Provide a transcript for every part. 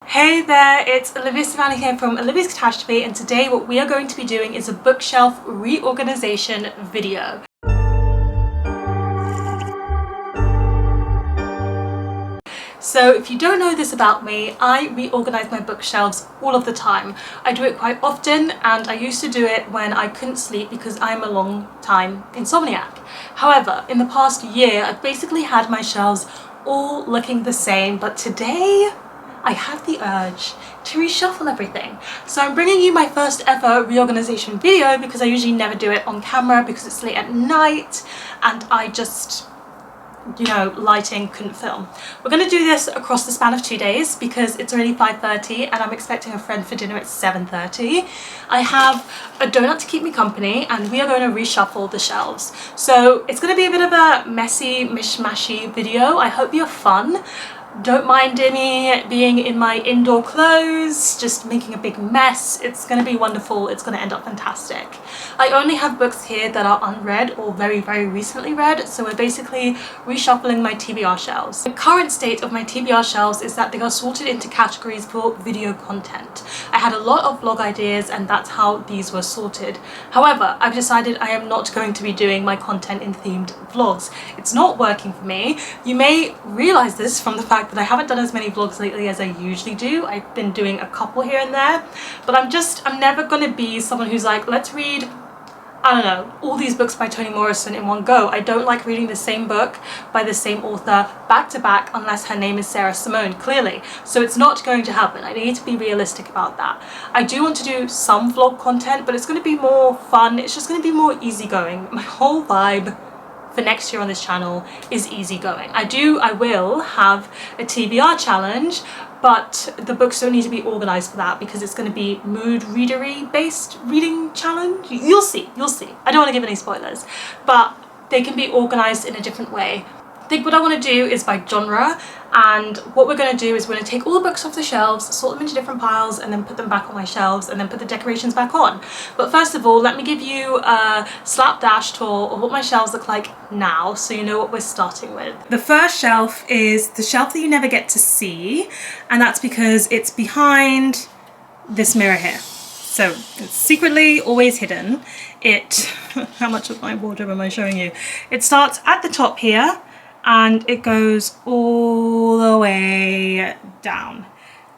Hey there, it's Olivia-Savannah here from Olivia's Catastrophe, and today what we are going to be doing is a bookshelf reorganization video. So if you don't know this about me, I reorganize my bookshelves all of the time. I do it quite often, and I used to do it when I couldn't sleep because I'm a long time insomniac. However, in the past year, I've basically had my shelves all looking the same, but today I had the urge to reshuffle everything. So I'm bringing you my first ever reorganization video because I usually never do it on camera because it's late at night and I just, lighting, couldn't film. We're going to do this across the span of 2 days because it's already 5:30 and I'm expecting a friend for dinner at 7:30. I have a donut to keep me company and we are going to reshuffle the shelves. So it's going to be a bit of a messy, mishmashy video. I hope you're fun. Don't mind me being in my indoor clothes, just making a big mess. It's going to be wonderful. It's going to end up fantastic. I only have books here that are unread or very, very recently read, so we're basically reshuffling my TBR shelves. The current state of my TBR shelves is that they are sorted into categories for video content. I had a lot of vlog ideas and that's how these were sorted. However, I've decided I am not going to be doing my content in themed vlogs. It's not working for me. You may realize this from the fact that I haven't done as many vlogs lately as I usually do. I've been doing a couple here and there, but I'm never going to be someone who's like, let's read, I don't know, all these books by Toni Morrison in one go. I don't like reading the same book by the same author back to back unless her name is Sarah Simone, clearly. So it's not going to happen. I need to be realistic about that. I do want to do some vlog content, but it's going to be more fun. It's just going to be more easygoing. My whole vibe for next year on this channel is easygoing. I will have a TBR challenge, but the books don't need to be organized for that because it's going to be mood readery based reading challenge. You'll see. I don't want to give any spoilers, but they can be organized in a different way. I think what I want to do is by genre, and what we're going to do is we're going to take all the books off the shelves, sort them into different piles, and then put them back on my shelves, and then put the decorations back on. But first of all, let me give you a slapdash tour of what my shelves look like now, so you know what we're starting with. The first shelf is the shelf that you never get to see, and that's because it's behind this mirror here. So it's secretly always hidden. How much of my wardrobe am I showing you? It starts at the top here, and it goes all the way down.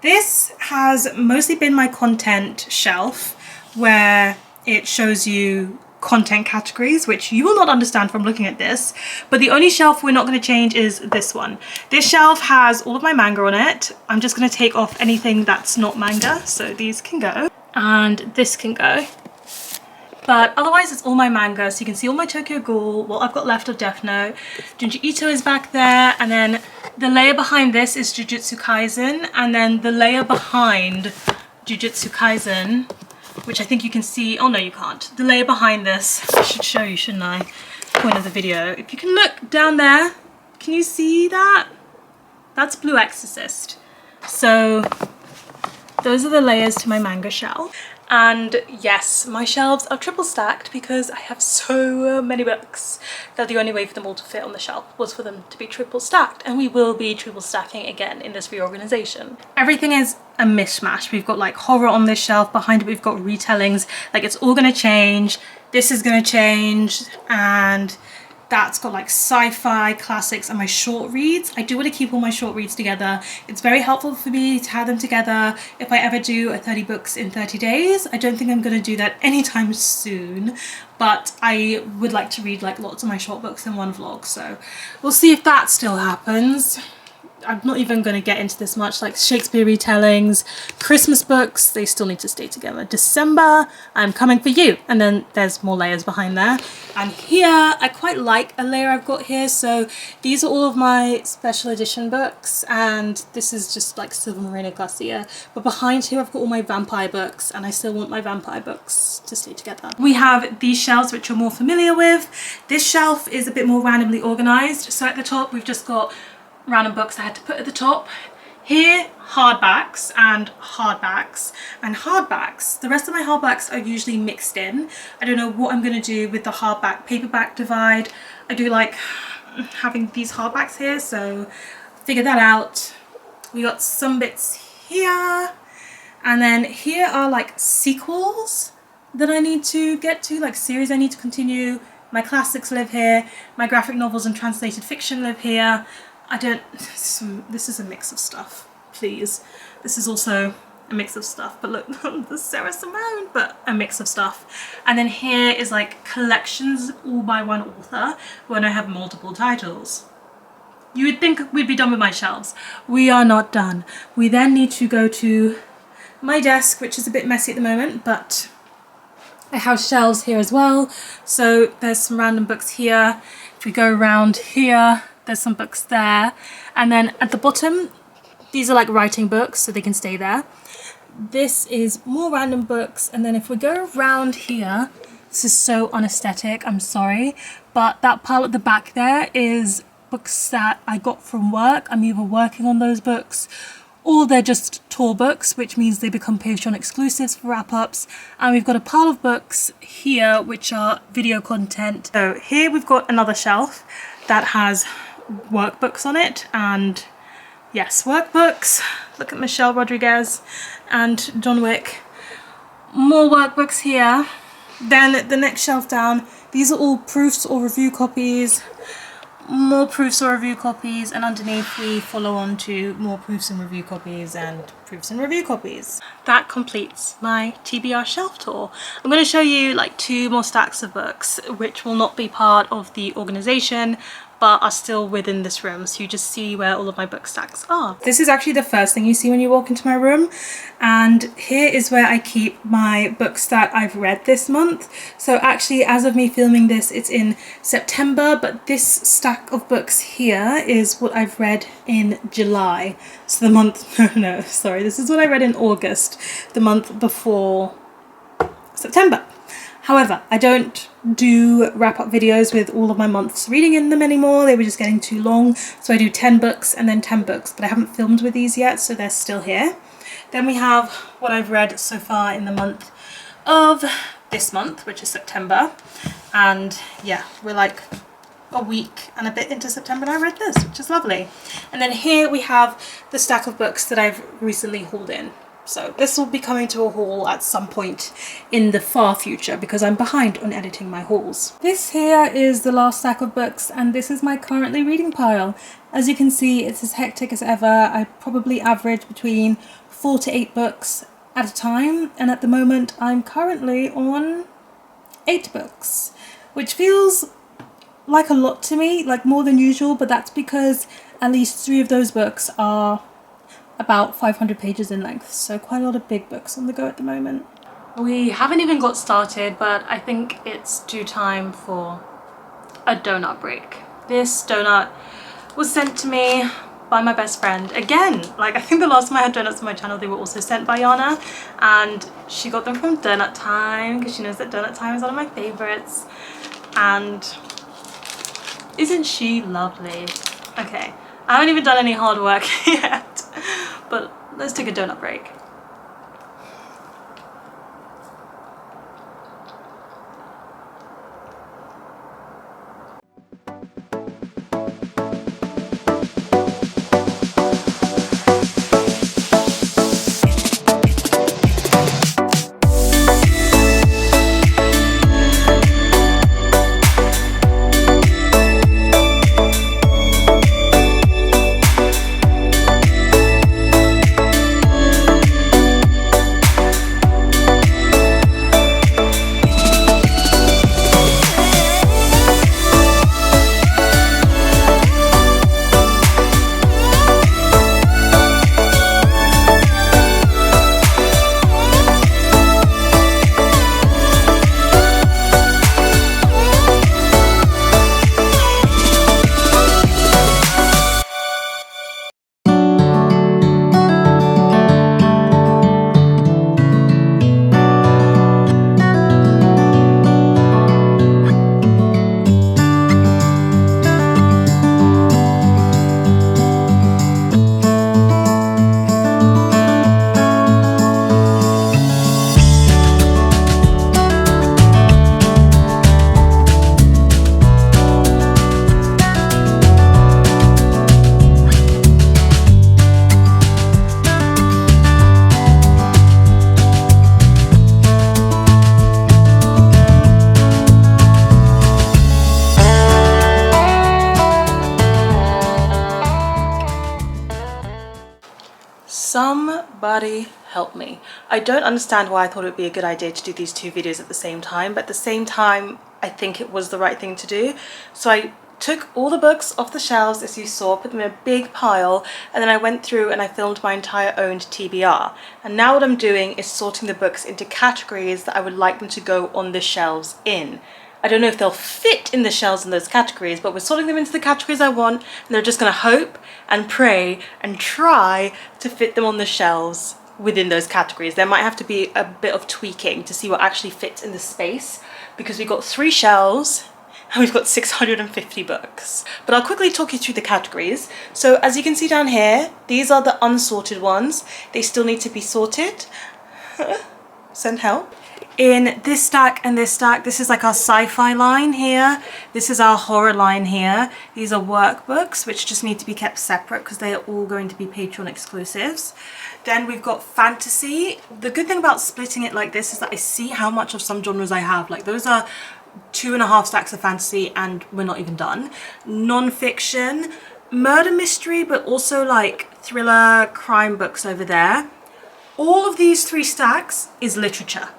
This has mostly been my content shelf where it shows you content categories, which you will not understand from looking at this, but the only shelf we're not going to change is this one. This shelf has all of my manga on it. I'm just going to take off anything that's not manga, so these can go and this can go. But otherwise it's all my manga, so you can see all my Tokyo Ghoul, what I've got left of Death Note. Junji Ito is back there, and then the layer behind this is Jujutsu Kaisen, and then the layer behind Jujutsu Kaisen, which I think you can see, oh no you can't. The layer behind this, I should show you, shouldn't I? Point of the video. If you can look down there, can you see that? That's Blue Exorcist. So those are the layers to my manga shelf. And yes, my shelves are triple stacked because I have so many books that the only way for them all to fit on the shelf was for them to be triple stacked, and we will be triple stacking again in this reorganization. Everything is a mishmash. We've got like horror on this shelf, behind it we've got retellings, like it's all gonna change. This is gonna change, and that's got like sci-fi classics and my short reads. I do want to keep all my short reads together. It's very helpful for me to have them together if I ever do a 30 books in 30 days. I don't think I'm going to do that anytime soon, but I would like to read like lots of my short books in one vlog, so we'll see if that still happens. I'm not even going to get into this much, like Shakespeare retellings, Christmas books, they still need to stay together. December, I'm coming for you. And then there's more layers behind there. And here, I quite like a layer I've got here. So these are all of my special edition books, and this is just like Silvermarina Garcia. But behind here, I've got all my vampire books, and I still want my vampire books to stay together. We have these shelves, which you're more familiar with. This shelf is a bit more randomly organized. So at the top, we've just got random books I had to put at the top. Here, hardbacks and hardbacks and hardbacks. The rest of my hardbacks are usually mixed in. I don't know what I'm going to do with the hardback paperback divide. I do like having these hardbacks here, so figure that out. We got some bits here. And then here are like sequels that I need to get to, like series I need to continue. My classics live here. My graphic novels and translated fiction live here. This is a mix of stuff, please. This is also a mix of stuff, but look, the Sarah Simone, but a mix of stuff. And then here is like collections all by one author when I have multiple titles. You would think we'd be done with my shelves. We are not done. We then need to go to my desk, which is a bit messy at the moment, but I have shelves here as well. So there's some random books here. If we go around here, there's some books there. And then at the bottom, these are like writing books, so they can stay there. This is more random books. And then if we go around here, this is so unaesthetic, I'm sorry, but that pile at the back there is books that I got from work. I'm either working on those books or they're just tour books, which means they become Patreon exclusives for wrap-ups. And we've got a pile of books here which are video content. So here we've got another shelf that has workbooks on it, and yes, workbooks. Look at Michelle Rodriguez and John Wick. More workbooks here. Then the next shelf down, these are all proofs or review copies. More proofs or review copies, and underneath we follow on to more proofs and review copies and proofs and review copies. That completes my TBR shelf tour. I'm going to show you like 2 more stacks of books which will not be part of the organisation but are still within this room, so you just see where all of my book stacks are. This is actually the first thing you see when you walk into my room, and here is where I keep my books that I've read this month. So actually, as of me filming this, it's in September, but this stack of books here is what I've read in July. So the month, no, sorry, this is what I read in August, the month before September. However, I don't do wrap-up videos with all of my months reading in them anymore. They were just getting too long. So I do 10 books and then 10 books, but I haven't filmed with these yet, so they're still here. Then we have what I've read so far in the month of this month, which is September. And yeah, we're like a week and a bit into September and I read this, which is lovely. And then here we have the stack of books that I've recently hauled in. So this will be coming to a haul at some point in the far future because I'm behind on editing my hauls. This here is the last stack of books, and this is my currently reading pile. As you can see, it's as hectic as ever. I probably average between 4 to 8 books at a time, and at the moment I'm currently on 8 books, which feels like a lot to me, like more than usual, but that's because at least 3 of those books are about 500 pages in length, so quite a lot of big books on the go at the moment. We haven't even got started, but I think it's due time for a donut break. This donut was sent to me by my best friend. Again, like I think the last time I had donuts on my channel, they were also sent by Yana, and she got them from Donut Time because she knows that Donut Time is one of my favorites. And isn't she lovely? Okay, I haven't even done any hard work yet. But let's take a donut break. Somebody help me. I don't understand why I thought it would be a good idea to do these two videos at the same time, but at the same time, I think it was the right thing to do. So I took all the books off the shelves, as you saw, put them in a big pile, and then I went through and I filmed my entire owned TBR. And now what I'm doing is sorting the books into categories that I would like them to go on the shelves in. I don't know if they'll fit in the shelves in those categories, but we're sorting them into the categories I want, and they're just gonna hope and pray and try to fit them on the shelves within those categories. There might have to be a bit of tweaking to see what actually fits in the space, because we've got 3 shelves and we've got 650 books. But I'll quickly talk you through the categories. So as you can see down here, these are the unsorted ones. They still need to be sorted. Send help. In this stack and this stack, this is like our sci-fi line here. This is our horror line here. These are workbooks, which just need to be kept separate because they are all going to be Patreon exclusives. Then we've got fantasy. The good thing about splitting it like this is that I see how much of some genres I have. Like those are 2.5 stacks of fantasy and we're not even done. Non-fiction, murder mystery, but also like thriller, crime books over there. All of these 3 stacks is literature.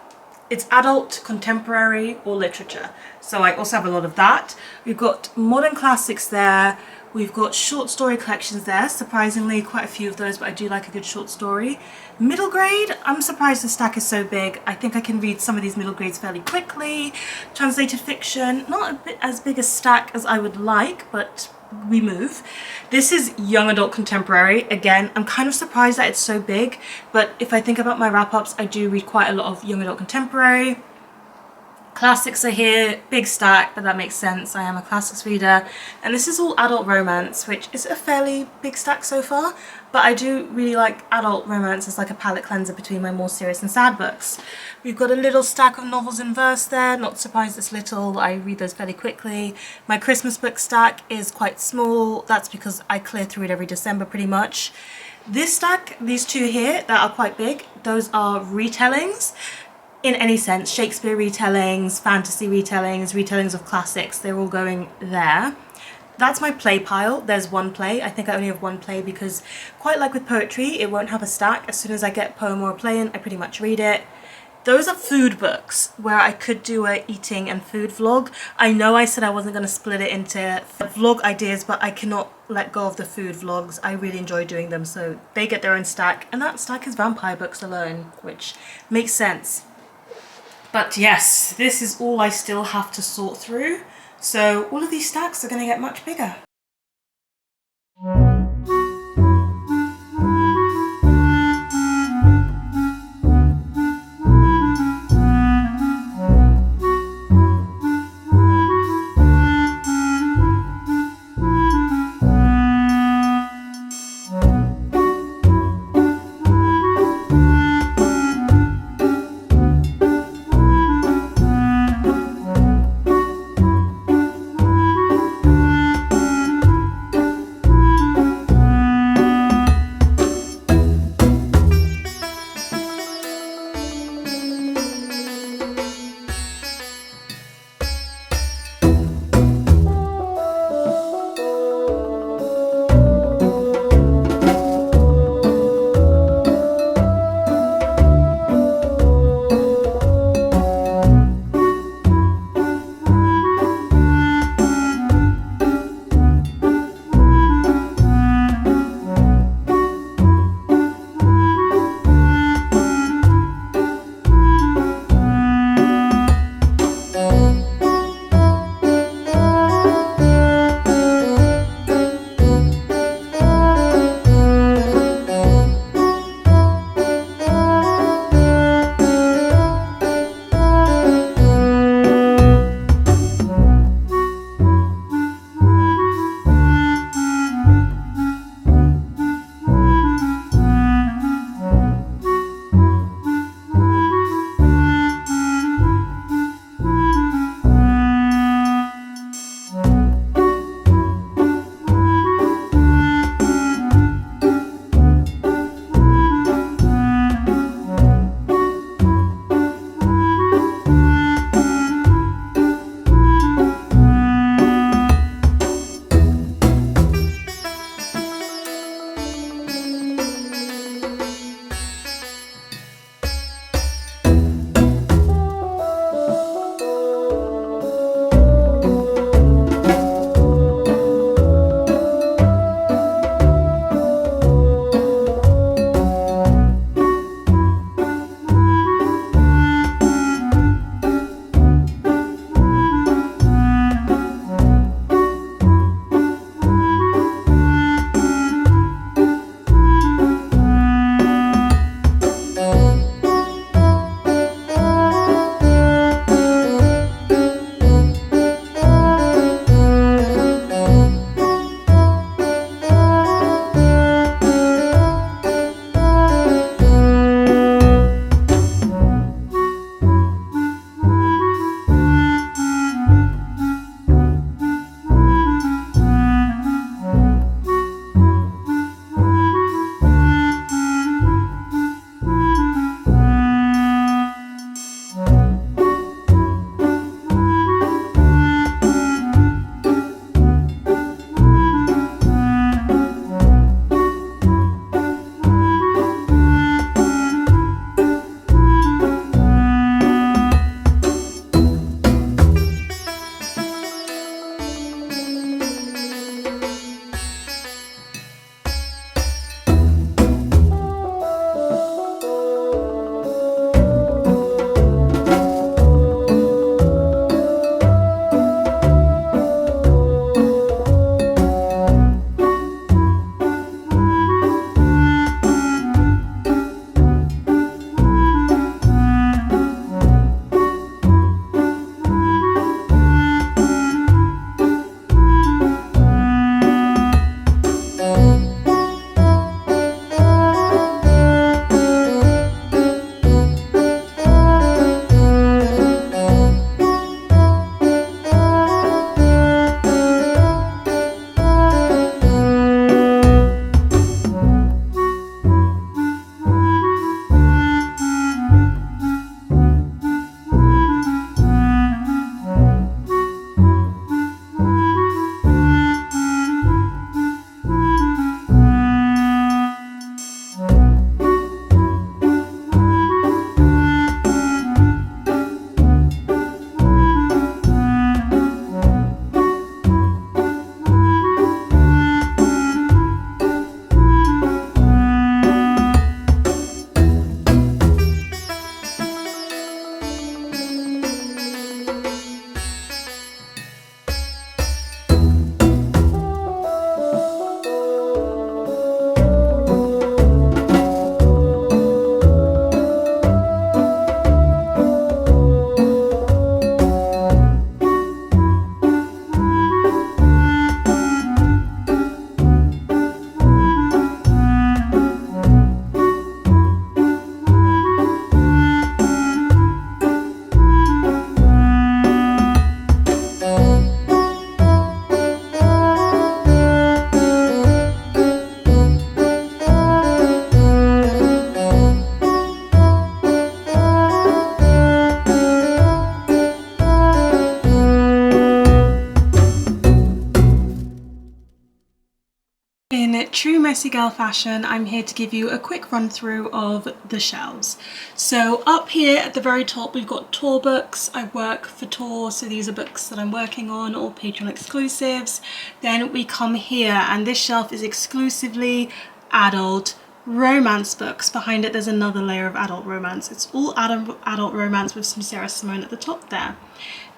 It's adult, contemporary, or literature. So I also have a lot of that. We've got modern classics there. We've got short story collections there. Surprisingly, quite a few of those, but I do like a good short story. Middle grade, I'm surprised the stack is so big. I think I can read some of these middle grades fairly quickly. Translated fiction, not a bit as big a stack as I would like, but we move. This is young adult contemporary. Again, I'm kind of surprised that it's so big, but if I think about my wrap-ups, I do read quite a lot of young adult contemporary. Classics are here, big stack, but that makes sense. I am a classics reader. And this is all adult romance, which is a fairly big stack so far, but I do really like adult romance as like a palette cleanser between my more serious and sad books. We've got a little stack of novels in verse there, not surprised it's little, I read those fairly quickly. My Christmas book stack is quite small, that's because I clear through it every December pretty much. This stack, these 2 here that are quite big, those are retellings. In any sense, Shakespeare retellings, fantasy retellings, retellings of classics, they're all going there. That's my play pile. There's 1 play. I think I only have 1 play because, quite like with poetry, it won't have a stack. As soon as I get a poem or a play in, I pretty much read it. Those are food books where I could do a eating and food vlog. I know I said I wasn't going to split it into vlog ideas, but I cannot let go of the food vlogs. I really enjoy doing them, so they get their own stack. And that stack is vampire books alone, which makes sense. But yes, this is all I still have to sort through. So all of these stacks are going to get much bigger. fantasy girl fashion, I'm here to give you a quick run through of the shelves. So up here at the very top we've got Tor books. I work for Tor, so these are books that I'm working on or Patreon exclusives. Then we come here and this shelf is exclusively adult romance books. Behind it there's another layer of adult romance. It's all adult romance with some Sarah Simone at the top there.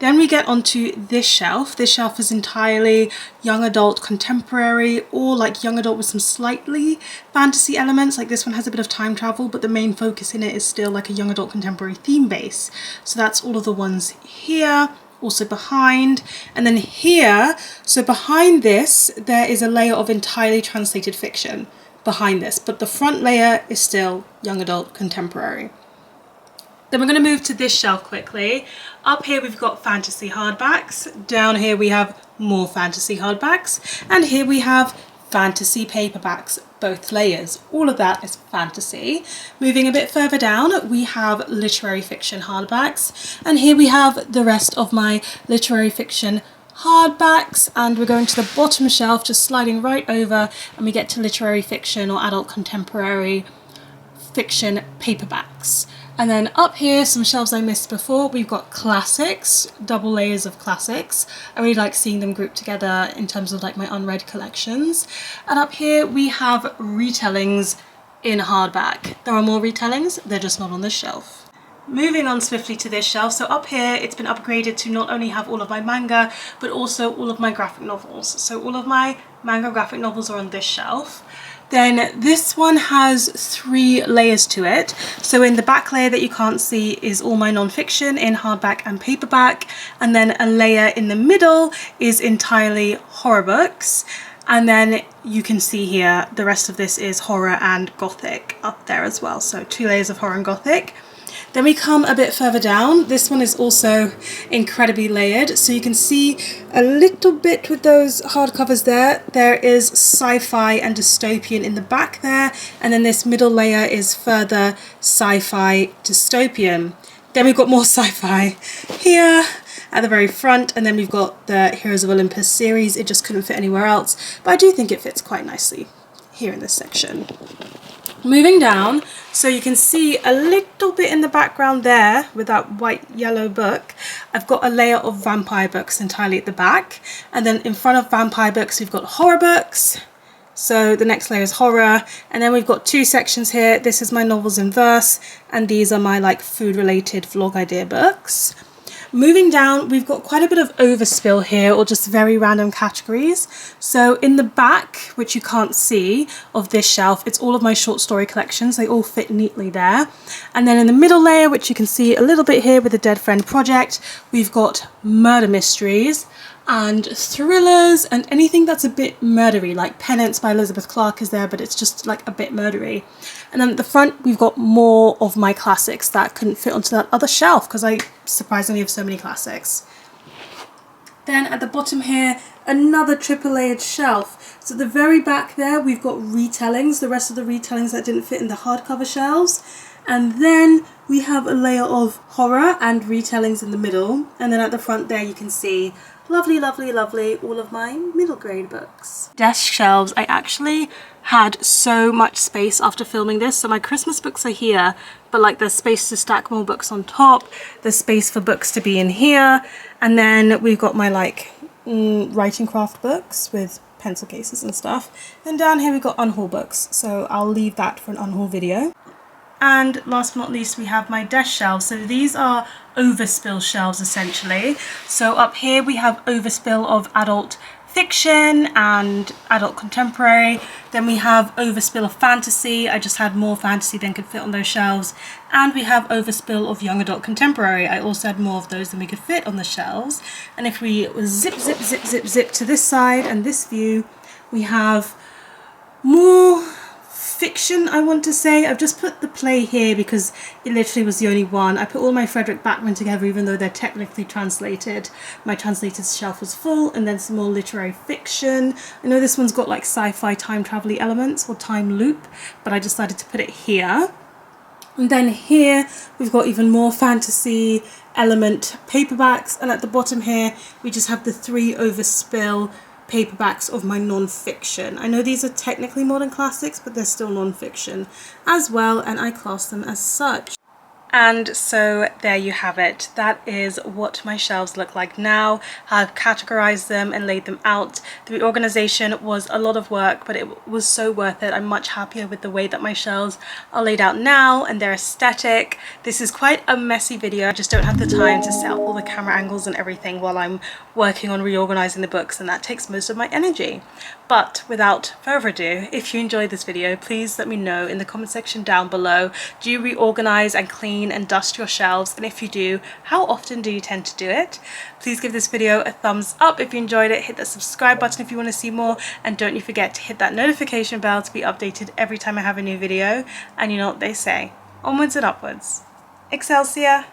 Then we get onto this shelf. This shelf is entirely young adult contemporary, or like young adult with some slightly fantasy elements. Like this one has a bit of time travel, but the main focus in it is still like a young adult contemporary theme base. So that's all of the ones here, also behind. And then here, so behind this, there is a layer of entirely translated fiction behind this, but the front layer is still young adult contemporary. Then we're going to move to this shelf quickly. Up here we've got fantasy hardbacks, down here we have more fantasy hardbacks, and here we have fantasy paperbacks, both layers. All of that is fantasy. Moving a bit further down we have literary fiction hardbacks, and here we have the rest of my literary fiction hardbacks, and we're going to the bottom shelf, just sliding right over, and we get to literary fiction or adult contemporary fiction paperbacks. And then up here, some shelves I missed before, we've got classics, double layers of classics. I really like seeing them grouped together in terms of like my unread collections. And up here we have retellings in hardback. There are more retellings, they're just not on this shelf. Moving on swiftly to this shelf, so up here it's been upgraded to not only have all of my manga, but also all of my graphic novels. So all of my manga graphic novels are on this shelf. Then this one has 3 layers to it. So in the back layer that you can't see is all my non-fiction in hardback and paperback, and then a layer in the middle is entirely horror books. And then you can see here the rest of this is horror and gothic up there as well. So 2 layers of horror and gothic. Then we come a bit further down. This one is also incredibly layered. So you can see a little bit with those hardcovers there. There is sci-fi and dystopian in the back there. And then this middle layer is further sci-fi dystopian. Then we've got more sci-fi here at the very front. And then we've got the Heroes of Olympus series. It just couldn't fit anywhere else. But I do think it fits quite nicely here in this section. Moving down, so you can see a little bit in the background there with that white yellow book. I've got a layer of vampire books entirely at the back, and then in front of vampire books we've got horror books. So the next layer is horror, and then we've got 2 sections here. This is my novels in verse, and these are my like food related vlog idea books. Moving down, we've got quite a bit of overspill here, or just very random categories. So in the back, which you can't see, of this shelf, it's all of my short story collections. They all fit neatly there. And then in the middle layer, which you can see a little bit here with the Dead Friend Project, we've got murder mysteries and thrillers and anything that's a bit murdery, like Penance by Elizabeth Clark is there, but it's just like a bit murdery. And then at the front we've got more of my classics that couldn't fit onto that other shelf because I surprisingly have so many classics. Then at the bottom here, another triple layered shelf. So at the very back there we've got retellings, the rest of the retellings that didn't fit in the hardcover shelves. And then we have a layer of horror and retellings in the middle. And then at the front there you can see lovely, lovely, lovely, all of my middle grade books. Desk shelves, I actually had so much space after filming this. So my Christmas books are here, but like there's space to stack more books on top. There's space for books to be in here. And then we've got my like writing craft books with pencil cases and stuff. And down here we've got unhaul books. So I'll leave that for an unhaul video. And last but not least, we have my desk shelves. So these are overspill shelves essentially. So up here we have overspill of adult fiction and adult contemporary. Then we have overspill of fantasy. I just had more fantasy than could fit on those shelves. And we have overspill of young adult contemporary. I also had more of those than we could fit on the shelves. And if we zip, zip, zip, zip, zip to this side and this view, we have more fiction, I want to say. I've just put the play here because it literally was the only one. I put all my Frederick Backman together even though they're technically translated. My translated shelf was full, and then some more literary fiction. I know this one's got like sci-fi time travel-y elements or time loop, but I decided to put it here. And then here we've got even more fantasy element paperbacks, and at the bottom here we just have the 3 overspill paperbacks of my non-fiction. I know these are technically modern classics, but they're still non-fiction as well, and I class them as such. And so there you have it. That is what my shelves look like now. I've categorized them and laid them out. The reorganization was a lot of work, but it was so worth it. I'm much happier with the way that my shelves are laid out now and their aesthetic. This is quite a messy video. I just don't have the time to set up all the camera angles and everything while I'm working on reorganizing the books, and that takes most of my energy. But without further ado, if you enjoyed this video, please let me know in the comment section down below. Do you reorganize and clean and dust your shelves? And if you do, how often do you tend to do it? Please give this video a thumbs up if you enjoyed it. Hit that subscribe button if you want to see more, and don't you forget to hit that notification bell to be updated every time I have a new video. And you know what they say, onwards and upwards. Excelsior!